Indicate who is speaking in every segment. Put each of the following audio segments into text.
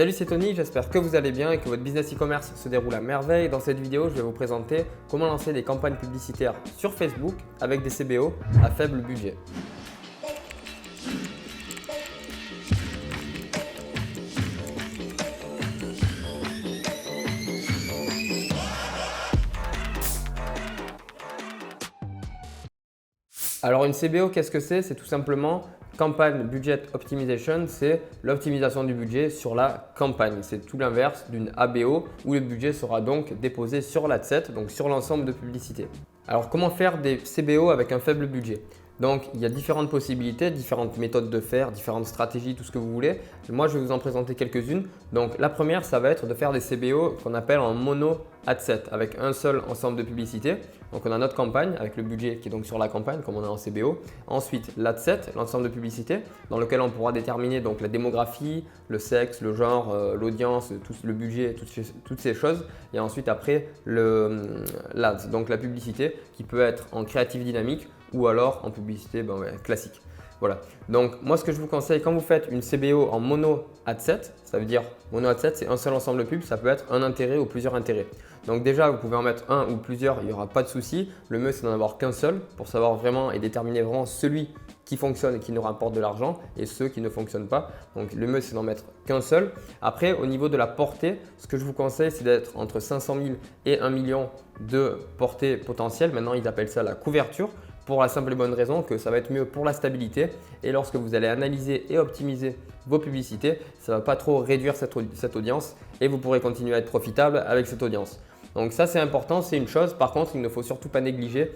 Speaker 1: Salut, c'est Tony, j'espère que vous allez bien et que votre business e-commerce se déroule à merveille. Dans cette vidéo, je vais vous présenter comment lancer des campagnes publicitaires sur Facebook avec des CBO à faible budget. Alors une CBO, qu'est-ce que c'est? C'est tout simplement Campaign Budget Optimization, c'est l'optimisation du budget sur la campagne. C'est tout l'inverse d'une ABO où le budget sera donc déposé sur l'adset, donc sur l'ensemble de publicités. Alors comment faire des CBO avec un faible budget? Donc il y a différentes possibilités, différentes méthodes de faire, différentes stratégies, tout ce que vous voulez. Moi je vais vous en présenter quelques-unes. Donc la première, ça va être de faire des CBO qu'on appelle en mono adset avec un seul ensemble de publicités. Donc on a notre campagne avec le budget qui est donc sur la campagne comme on a en CBO. Ensuite l'adset, l'ensemble de publicités dans lequel on pourra déterminer donc la démographie, le sexe, le genre, l'audience, le budget, toutes ces choses. Et ensuite après l'ADS, donc la publicité qui peut être en créative dynamique ou alors en publicité classique. Voilà. Donc moi ce que je vous conseille quand vous faites une CBO en mono adset, ça veut dire mono adset c'est un seul ensemble de pubs, ça peut être un intérêt ou plusieurs intérêts. Donc déjà vous pouvez en mettre un ou plusieurs, il n'y aura pas de souci. Le mieux c'est d'en avoir qu'un seul pour savoir vraiment et déterminer vraiment celui qui fonctionne et qui nous rapporte de l'argent et ceux qui ne fonctionnent pas. Donc le mieux c'est d'en mettre qu'un seul. Après au niveau de la portée, ce que je vous conseille c'est d'être entre 500 000 et 1 million de portée potentielle. Maintenant ils appellent ça la couverture. Pour la simple et bonne raison que ça va être mieux pour la stabilité et lorsque vous allez analyser et optimiser vos publicités, ça ne va pas trop réduire cette audience et vous pourrez continuer à être profitable avec cette audience. Donc ça c'est important, c'est une chose. Par contre, il ne faut surtout pas négliger,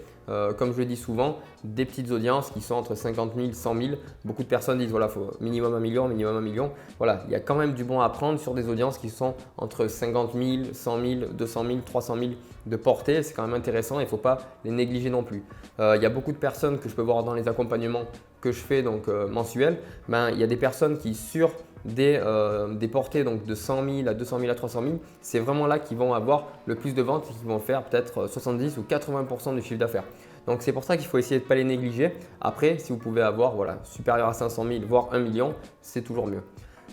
Speaker 1: comme je le dis souvent, des petites audiences qui sont entre 50 000 et 100 000. Beaucoup de personnes disent voilà, il faut minimum 1 million, minimum 1 million. Voilà, il y a quand même du bon à prendre sur des audiences qui sont entre 50 000, 100 000, 200 000, 300 000 de portée. C'est quand même intéressant, il ne faut pas les négliger non plus. Il y a beaucoup de personnes que je peux voir dans les accompagnements que je fais donc mensuels. Il y a des personnes qui sur des portées donc de 100 000 à 200 000 à 300 000, c'est vraiment là qu'ils vont avoir le plus de ventes et qu'ils vont faire peut-être 70 ou 80% du chiffre d'affaires. Donc c'est pour ça qu'il faut essayer de ne pas les négliger. Après, si vous pouvez avoir supérieur à 500 000 voire 1 million, c'est toujours mieux.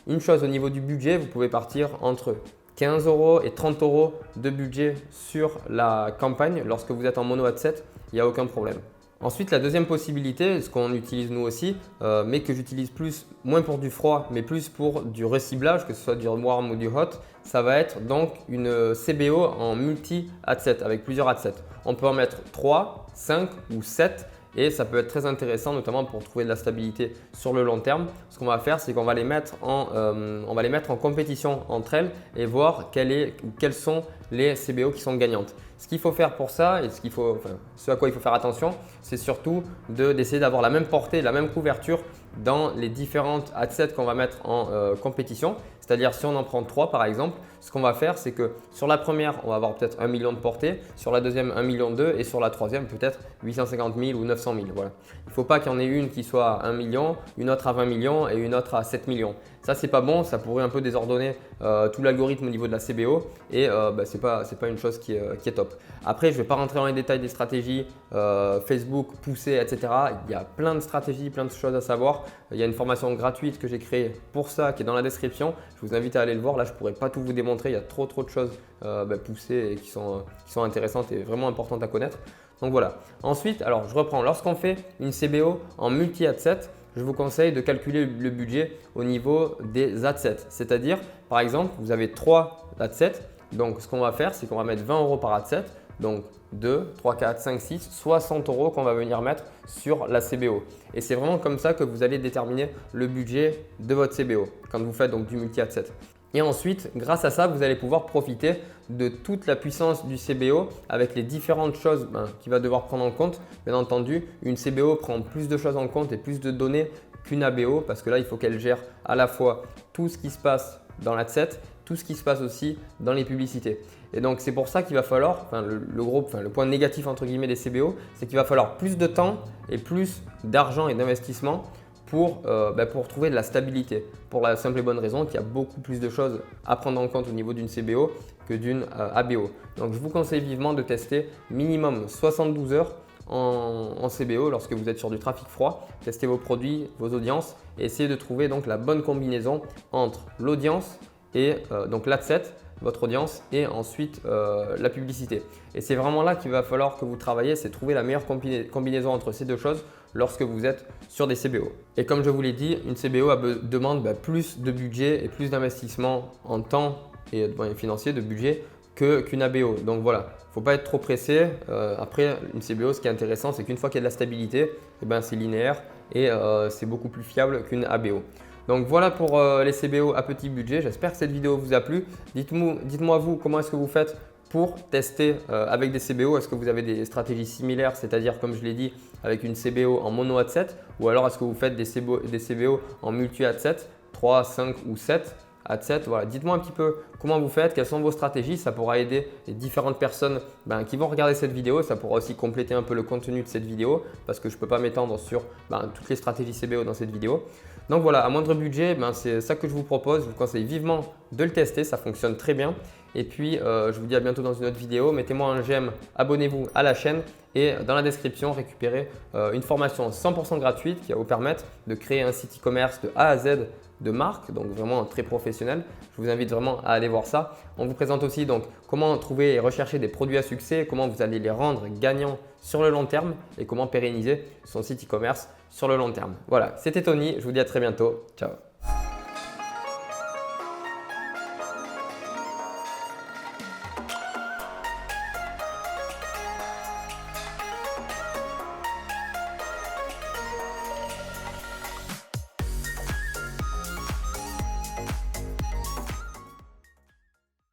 Speaker 1: Une chose au niveau du budget, vous pouvez partir entre 15 € et 30 € de budget sur la campagne. Lorsque vous êtes en mono adset, il n'y a aucun problème. Ensuite, la deuxième possibilité, ce qu'on utilise nous aussi, mais que j'utilise moins pour du froid, mais plus pour du reciblage, que ce soit du warm ou du hot, ça va être donc une CBO en multi-adset avec plusieurs adsets. On peut en mettre 3, 5 ou 7 et ça peut être très intéressant notamment pour trouver de la stabilité sur le long terme. Ce qu'on va faire, c'est qu'on va les mettre en compétition entre elles et voir quelles sont les CBO qui sont gagnantes. Ce qu'il faut faire pour ça et ce à quoi il faut faire attention, c'est surtout d'essayer d'avoir la même portée, la même couverture dans les différentes adsets qu'on va mettre en compétition. C'est-à-dire si on en prend 3 par exemple, ce qu'on va faire c'est que sur la première on va avoir peut-être 1 million de portée, sur la deuxième 1 million 2 et sur la troisième peut-être 850 000 ou 900 000. Voilà. Il ne faut pas qu'il y en ait une qui soit à 1 million, une autre à 20 millions et une autre à 7 millions. Ça c'est pas bon, ça pourrait un peu désordonner tout l'algorithme au niveau de la CBO et c'est pas une chose qui est top. Après je ne vais pas rentrer dans les détails des stratégies Facebook, poussées, etc. Il y a plein de stratégies, plein de choses à savoir. Il y a une formation gratuite que j'ai créée pour ça qui est dans la description. Je vous invite à aller le voir. Là, je ne pourrais pas tout vous démontrer. Il y a trop de choses poussées et qui sont intéressantes et vraiment importantes à connaître. Donc voilà. Ensuite, alors je reprends. Lorsqu'on fait une CBO en multi-adset, je vous conseille de calculer le budget au niveau des adsets. C'est-à-dire, par exemple, vous avez 3 adsets. Donc, ce qu'on va faire, c'est qu'on va mettre 20 € par adset. Donc 2, 3, 4, 5, 6, 60 € qu'on va venir mettre sur la CBO. Et c'est vraiment comme ça que vous allez déterminer le budget de votre CBO quand vous faites donc du multi-adset. Et ensuite, grâce à ça, vous allez pouvoir profiter de toute la puissance du CBO avec les différentes choses qu'il va devoir prendre en compte. Bien entendu, une CBO prend plus de choses en compte et plus de données qu'une ABO parce que là, il faut qu'elle gère à la fois tout ce qui se passe dans l'adset, tout ce qui se passe aussi dans les publicités. Et donc, c'est pour ça qu'il va falloir, le point négatif entre guillemets des CBO, c'est qu'il va falloir plus de temps et plus d'argent et d'investissement pour trouver de la stabilité. Pour la simple et bonne raison qu'il y a beaucoup plus de choses à prendre en compte au niveau d'une CBO que d'une ABO. Donc, je vous conseille vivement de tester minimum 72 heures en CBO lorsque vous êtes sur du trafic froid. Testez vos produits, vos audiences et essayez de trouver donc la bonne combinaison entre l'audience et donc l'adset, votre audience et ensuite la publicité. Et c'est vraiment là qu'il va falloir que vous travaillez, c'est trouver la meilleure combinaison entre ces deux choses lorsque vous êtes sur des CBO. Et comme je vous l'ai dit, une CBO demande plus de budget et plus d'investissement en temps et financier de budget qu'une ABO. Donc voilà, il ne faut pas être trop pressé. Après, une CBO, ce qui est intéressant, c'est qu'une fois qu'il y a de la stabilité, c'est linéaire et c'est beaucoup plus fiable qu'une ABO. Donc voilà pour les CBO à petit budget. J'espère que cette vidéo vous a plu. Dites-moi vous, comment est-ce que vous faites pour tester avec des CBO? Est-ce que vous avez des stratégies similaires, c'est-à-dire comme je l'ai dit, avec une CBO en mono adset, ou alors est-ce que vous faites des CBO en multi adset, 3, 5 ou 7 adset? Voilà, dites-moi un petit peu comment vous faites, quelles sont vos stratégies. Ça pourra aider les différentes personnes qui vont regarder cette vidéo. Ça pourra aussi compléter un peu le contenu de cette vidéo parce que je ne peux pas m'étendre sur toutes les stratégies CBO dans cette vidéo. Donc voilà, à moindre budget, c'est ça que je vous propose. Je vous conseille vivement de le tester, ça fonctionne très bien. Et puis, je vous dis à bientôt dans une autre vidéo. Mettez-moi un j'aime, abonnez-vous à la chaîne et dans la description, récupérez une formation 100% gratuite qui va vous permettre de créer un site e-commerce de A à Z de marque, donc vraiment très professionnel. Je vous invite vraiment à aller voir ça. On vous présente aussi donc comment trouver et rechercher des produits à succès, comment vous allez les rendre gagnants sur le long terme et comment pérenniser son site e-commerce sur le long terme. Voilà, c'était Tony, je vous dis à très bientôt. Ciao.